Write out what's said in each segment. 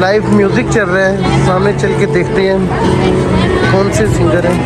Live music चल रहा है, सामने चल के देखते हैं कौन से सिंगर हैं।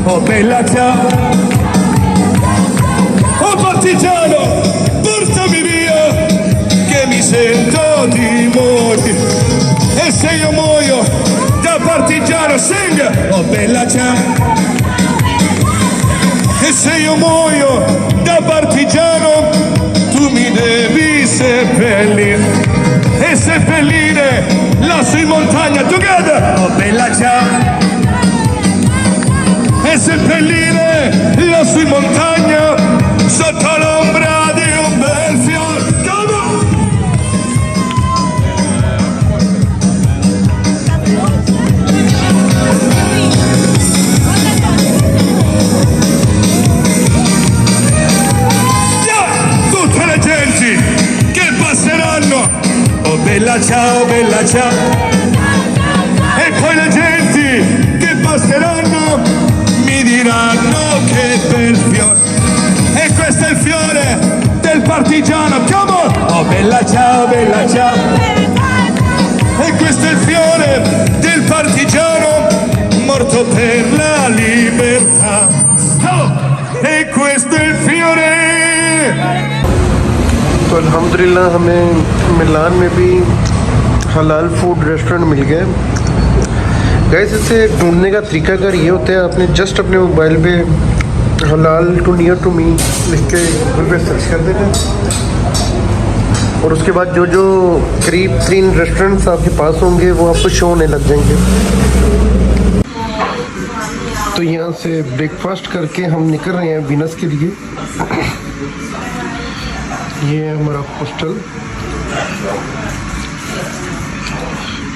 Oh bella ciao, oh partigiano, portami via, che mi sento di morire. E se io muoio da partigiano, sing, oh bella ciao. E se io muoio da partigiano, tu mi devi seppellire. E seppellire lassù in montagna, together, oh bella ciao. E seppellire lassù in montagna sotto l'ombra di un bel fiore. Tutte le genti che passeranno, oh bella ciao, bella ciao. E poi le genti che passeranno mi diranno che bel fiore. E questo è il fiore del partigiano. Come on! Oh bella ciao, bella ciao. E questo è il fiore del partigiano morto per la libertà. Stop! E questo è il fiore. तो अल्हम्दुलिल्लाह हमें मिलान में भी हलाल food restaurant मिल गया। Gas इसे ढूंढने का तरीकाकार ये होता है, आपने जस्ट अपने मोबाइल पे हलाल टू नियर टू मी लिख के गूगल पे सर्च कर देना और उसके बाद जो जो करीब 3 रेस्टोरेंट्स आपके पास होंगे वो आपको शो होने लग जाएंगे। तो यहाँ से ब्रेकफास्ट करके हम निकल रहे हैं वीनस के लिए। ये है हमारा हॉस्टल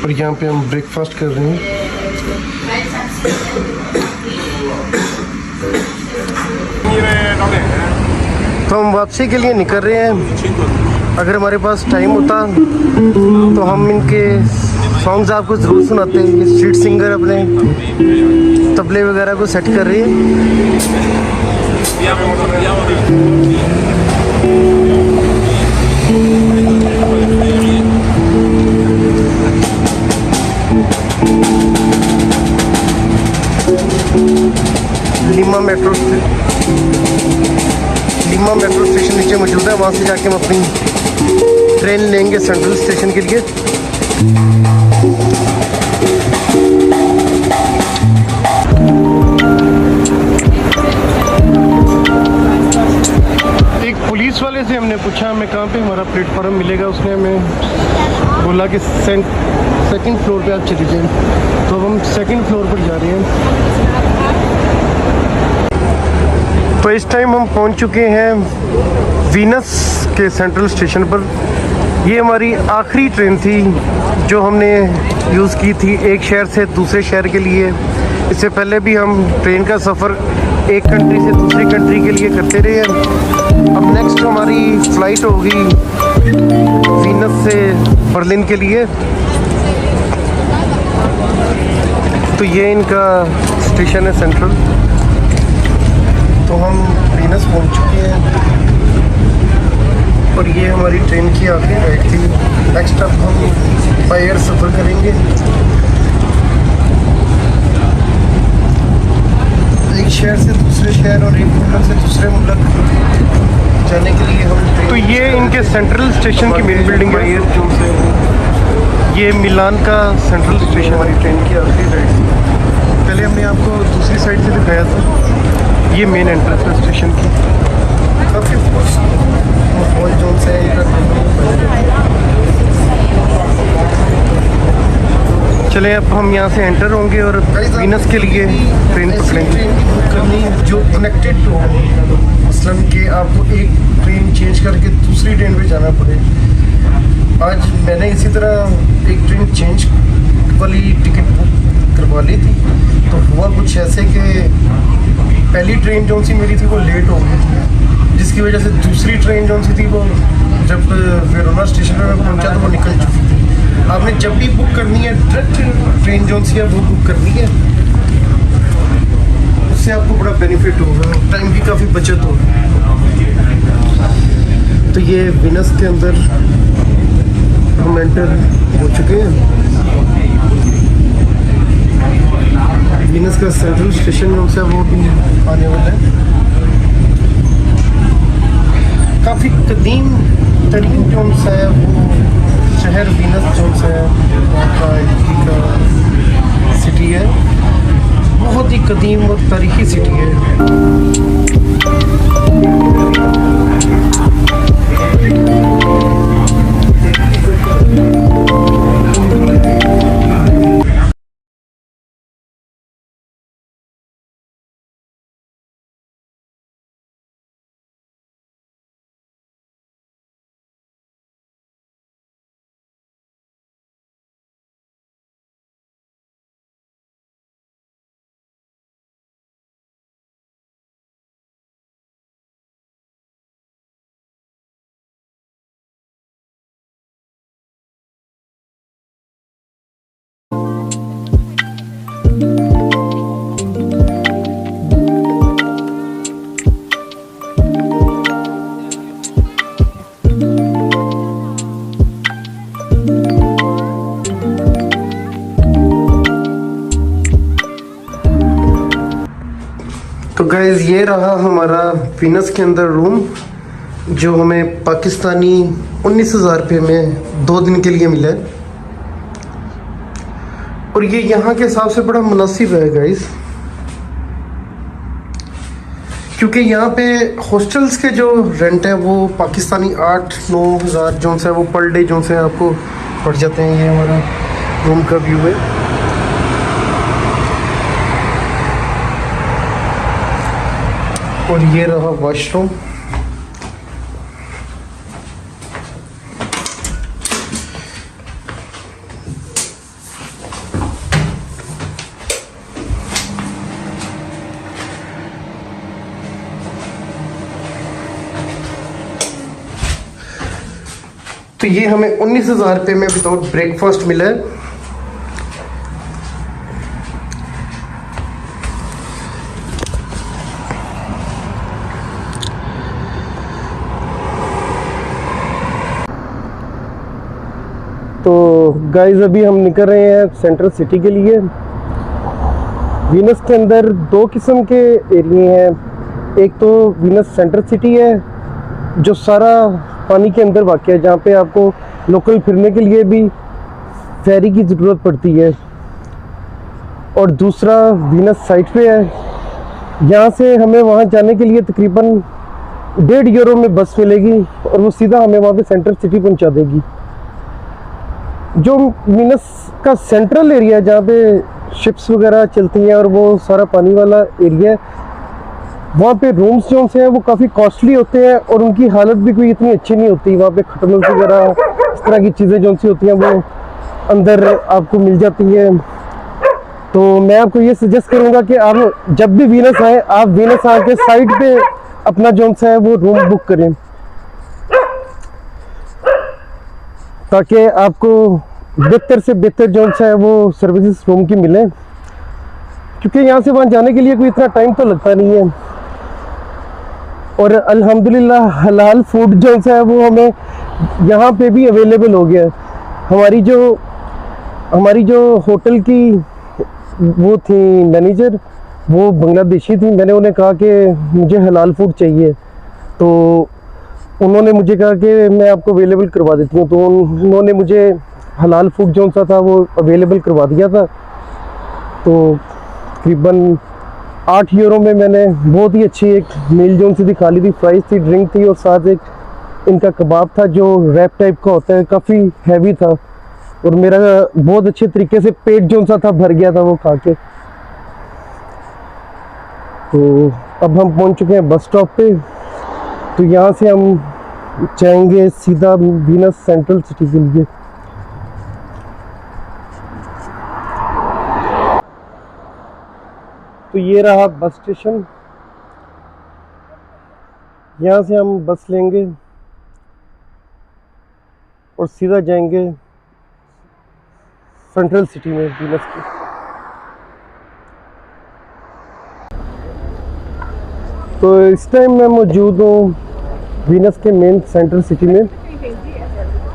और यहाँ पे हम ब्रेकफास्ट कर रहे हैं। तो हम वापसी के लिए निकल रहे हैं। अगर हमारे पास टाइम होता तो हम इनके सॉन्ग्स आपको ज़रूर सुनाते हैं। ये स्ट्रीट सिंगर अपने तबले वगैरह को सेट कर रही है। लीमा मेट्रो स्टेशन नीचे मौजूद है, वहाँ से जाके हम अपनी ट्रेन लेंगे सेंट्रल स्टेशन के लिए। एक पुलिस वाले से हमने पूछा हमें कहाँ पे हमारा प्लेटफॉर्म मिलेगा, उसने हमें बोला कि सेकंड फ्लोर पे आप चले जाएं। तो अब हम सेकंड फ्लोर पर जा रहे हैं। तो इस टाइम हम पहुंच चुके हैं वीनस के सेंट्रल स्टेशन पर। ये हमारी आखिरी ट्रेन थी जो हमने यूज़ की थी एक शहर से दूसरे शहर के लिए। इससे पहले भी हम ट्रेन का सफ़र एक कंट्री से दूसरी कंट्री के लिए करते रहे हैं। अब नेक्स्ट हमारी फ़्लाइट होगी वीनस से बर्लिन के लिए। तो ये इनका स्टेशन है सेंट्रल। तो हम वीनस पहुंच चुके हैं और ये हमारी ट्रेन की आखिरी राइड थी। नेक्स्ट अब हम बाय एयर सफ़र करेंगे। एक शहर से दूसरे शहर और एक मुल्क से दूसरे मुल्क जाने के लिए हम। तो ये इनके सेंट्रल स्टेशन की मेन बिल्डिंग है। ये मिलान का सेंट्रल स्टेशन हमारी ट्रेन की आखिरी राइड थी। पहले हमने आपको दूसरी साइड से दिखाया था। ये मेन एंट्रेंस है स्टेशन की। काफ़ी माहौल जोन से चले अब हम यहाँ से एंटर होंगे और वीनस के लिए ट्रेन पकड़ेंगे। ट्रेन की बुक करनी है जो कनेक्टेड हो, मसलन कि आपको एक ट्रेन चेंज करके दूसरी ट्रेन पे जाना पड़े। आज मैंने इसी तरह एक ट्रेन चेंज वाली टिकट बुक करवा ली थी, तो हुआ कुछ ऐसे कि पहली ट्रेन जो सी मेरी थी वो लेट हो गई थी, जिसकी वजह से दूसरी ट्रेन जो सी थी वो जब वेरोना स्टेशन पर मैं पहुंचा तो वो निकल चुकी थी। आपने जब भी बुक करनी है डायरेक्ट ट्रेन जो सी है वो बुक करनी है, उससे आपको बड़ा बेनिफिट होगा, टाइम की काफ़ी बचत होगी। तो ये वीनस के अंदर हम एंटर हो चुके हैं। वीनस का सेंट्रल स्टेशन जो है वो भी आने वाला है। काफ़ी कदीम तरीन जो है वो शहर वीनस जो है वहाँ का इटली का सिटी है, बहुत ही कदीम और तारीखी सिटी है। तो गाइज ये रहा हमारा वीनस के अंदर रूम, जो हमें पाकिस्तानी 19,000 रुपये में 2 दिन के लिए मिला है। और ये यहाँ के हिसाब से बड़ा मुनासिब है गाइज, क्योंकि यहाँ पे हॉस्टल्स के जो रेंट है वो पाकिस्तानी 8-9 हज़ार जो है वो पर डे जो है आपको पड़ जाते हैं। ये हमारा रूम का व्यू है। और ये रहा वॉशरूम। तो ये हमें 19,000 रुपये में विदाउट ब्रेकफास्ट मिला है। तो गाइस अभी हम निकल रहे हैं सेंट्रल सिटी के लिए। वीनस के अंदर 2 किस्म के एरिए हैं। एक तो वीनस सेंट्रल सिटी है जो सारा पानी के अंदर वाक़ है, जहाँ पे आपको लोकल फिरने के लिए भी फेरी की ज़रूरत पड़ती है। और दूसरा वीनस साइड पे है, यहाँ से हमें वहाँ जाने के लिए तकरीबन 1.5 यूरो में बस मिलेगी और वो सीधा हमें वहाँ पे सेंट्रल सिटी पहुँचा देगी। जो वीनस का सेंट्रल एरिया है जहाँ पे शिप्स वगैरह चलती हैं और वो सारा पानी वाला एरिया है, वहाँ पे रूम्स जो हैं वो काफ़ी कॉस्टली होते हैं और उनकी हालत भी कोई इतनी अच्छी नहीं होती। वहाँ पे खटमल वगैरह इस तरह की चीज़ें जो सी होती हैं वो अंदर आपको मिल जाती है। तो मैं आपको ये सजेस्ट करूँगा कि आप जब भी वीनस आए, आप वीनस आके साइड पे अपना जो है वो रूम बुक करें, ताकि आपको बेहतर से बेहतर जो है वो सर्विसेज रूम की मिले, क्योंकि यहाँ से वहाँ जाने के लिए कोई इतना टाइम तो लगता नहीं है। और अल्हम्दुलिल्लाह हलाल फूड जो है वो हमें यहाँ पे भी अवेलेबल हो गया है। हमारी जो होटल की वो थी मैनेजर, वो बांग्लादेशी थी। मैंने उन्हें कहा कि मुझे हलाल फूड चाहिए, तो उन्होंने मुझे कहा कि मैं आपको अवेलेबल करवा देती हूँ। तो उन्होंने मुझे हलाल फूड जो सा था वो अवेलेबल करवा दिया था। तो तकरीबन 8 यूरो में मैंने बहुत ही अच्छी एक मील जो सी थी, खाली थी, फ्राइज थी, ड्रिंक थी और साथ एक इनका कबाब था जो रैप टाइप का होता है, काफ़ी हैवी था। और मेरा बहुत अच्छे तरीके से पेट जो सा था भर गया था वो खा के। तो अब हम पहुंच चुके हैं बस स्टॉप पे। तो यहाँ से हम जाएंगे सीधा वीनस सेंट्रल सिटी के लिए। तो ये रहा बस स्टेशन, यहाँ से हम बस लेंगे और सीधा जाएंगे सेंट्रल सिटी में वीनस की। तो इस टाइम मैं मौजूद हूँ वीनस के मेन सेंट्रल सिटी में।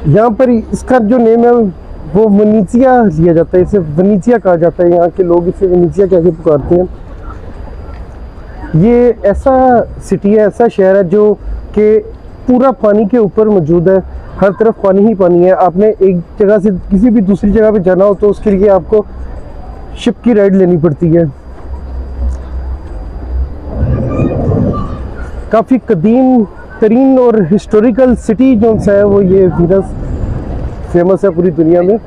यहाँ पर इसका जो नेम है वो वेनेजिया लिया जाता है, इसे वेनेजिया कहा जाता है। यहाँ के लोग इसे वेनेजिया कह के पुकारते हैं। ये ऐसा सिटी है, ऐसा शहर है जो कि पूरा पानी के ऊपर मौजूद है। हर तरफ पानी ही पानी है। आपने एक जगह से किसी भी दूसरी जगह पे जाना हो तो उसके लिए आपको शिप की राइड लेनी पड़ती है। काफ़ी कदीम तरीन और हिस्टोरिकल सिटी जो है वो ये वीनस फेमस है पूरी दुनिया में।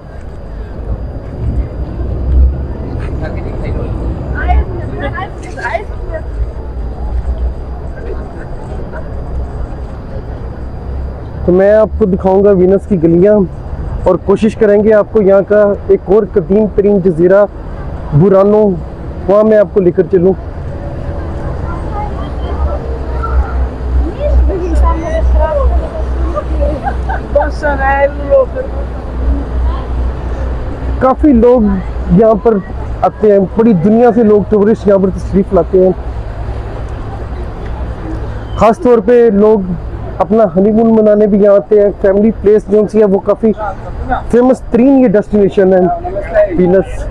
तो मैं आपको दिखाऊंगा वीनस की गलियां और कोशिश करेंगे आपको यहाँ का एक और कदीम तरीन जजीरा बुरानो, वहाँ मैं आपको लेकर चलूँ। काफ़ी लोग यहाँ पर आते हैं, बड़ी दुनिया से लोग टूरिस्ट यहाँ पर तशरीफ लाते हैं। ख़ास तौर पे लोग अपना हनीमून मनाने भी यहाँ आते हैं। फैमिली प्लेस जो सी है वो काफ़ी फेमस तरीन ये डेस्टिनेशन है वीनस।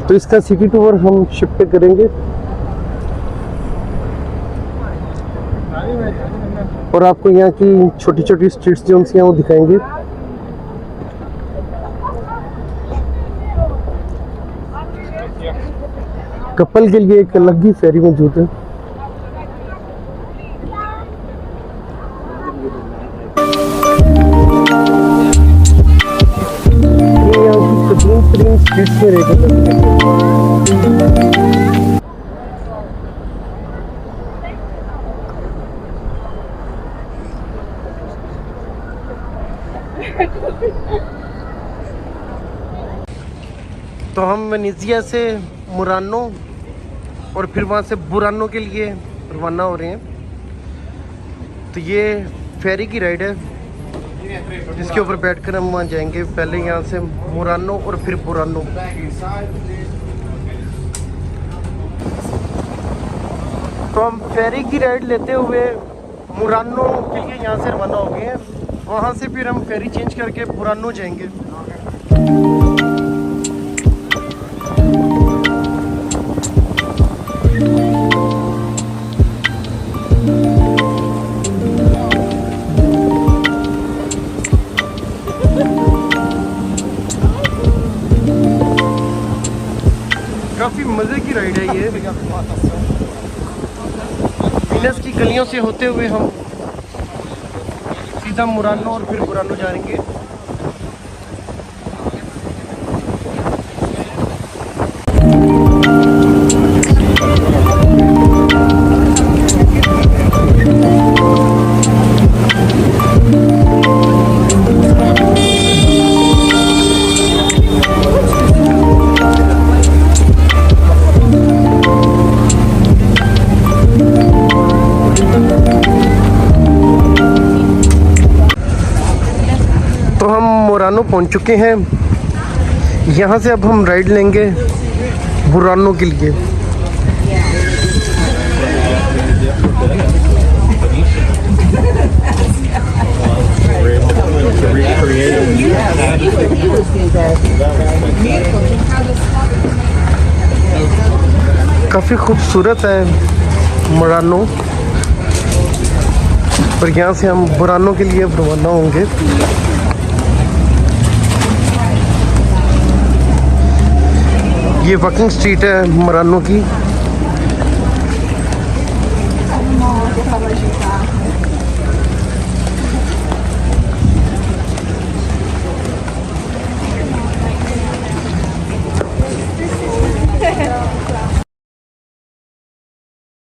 तो इसका सिटी टूर हम शिप पे करेंगे और आपको यहाँ की छोटी छोटी स्ट्रीट्स जो हैं वो दिखाएंगे। कपल के लिए एक अलग ही फेरी मौजूद है। स्ट्रीट्स में रहकर तो हम वेनेजिया से मुरानो और फिर वहाँ से बुरानो के लिए रवाना हो रहे हैं। तो ये फेरी की राइड है जिसके ऊपर बैठकर हम वहाँ जाएंगे। पहले यहाँ से मुरानो और फिर बुरानो। तो हम फेरी की राइड लेते हुए मुरानो के लिए यहाँ से रवाना हो गए हैं। वहाँ से फिर हम फेरी चेंज करके बुरानो जाएंगे। काफ़ी मज़े की राइड है ये। वीनस की गलियों से होते हुए हम सीधा मुरानो और फिर बुरानो जाएंगे। पहुंच चुके हैं। यहाँ से अब हम राइड लेंगे बुरानो के लिए। काफ़ी खूबसूरत है मुरानो, और यहाँ से हम बुरानो के लिए रवाना होंगे। ये वॉकिंग स्ट्रीट है मुरानो की।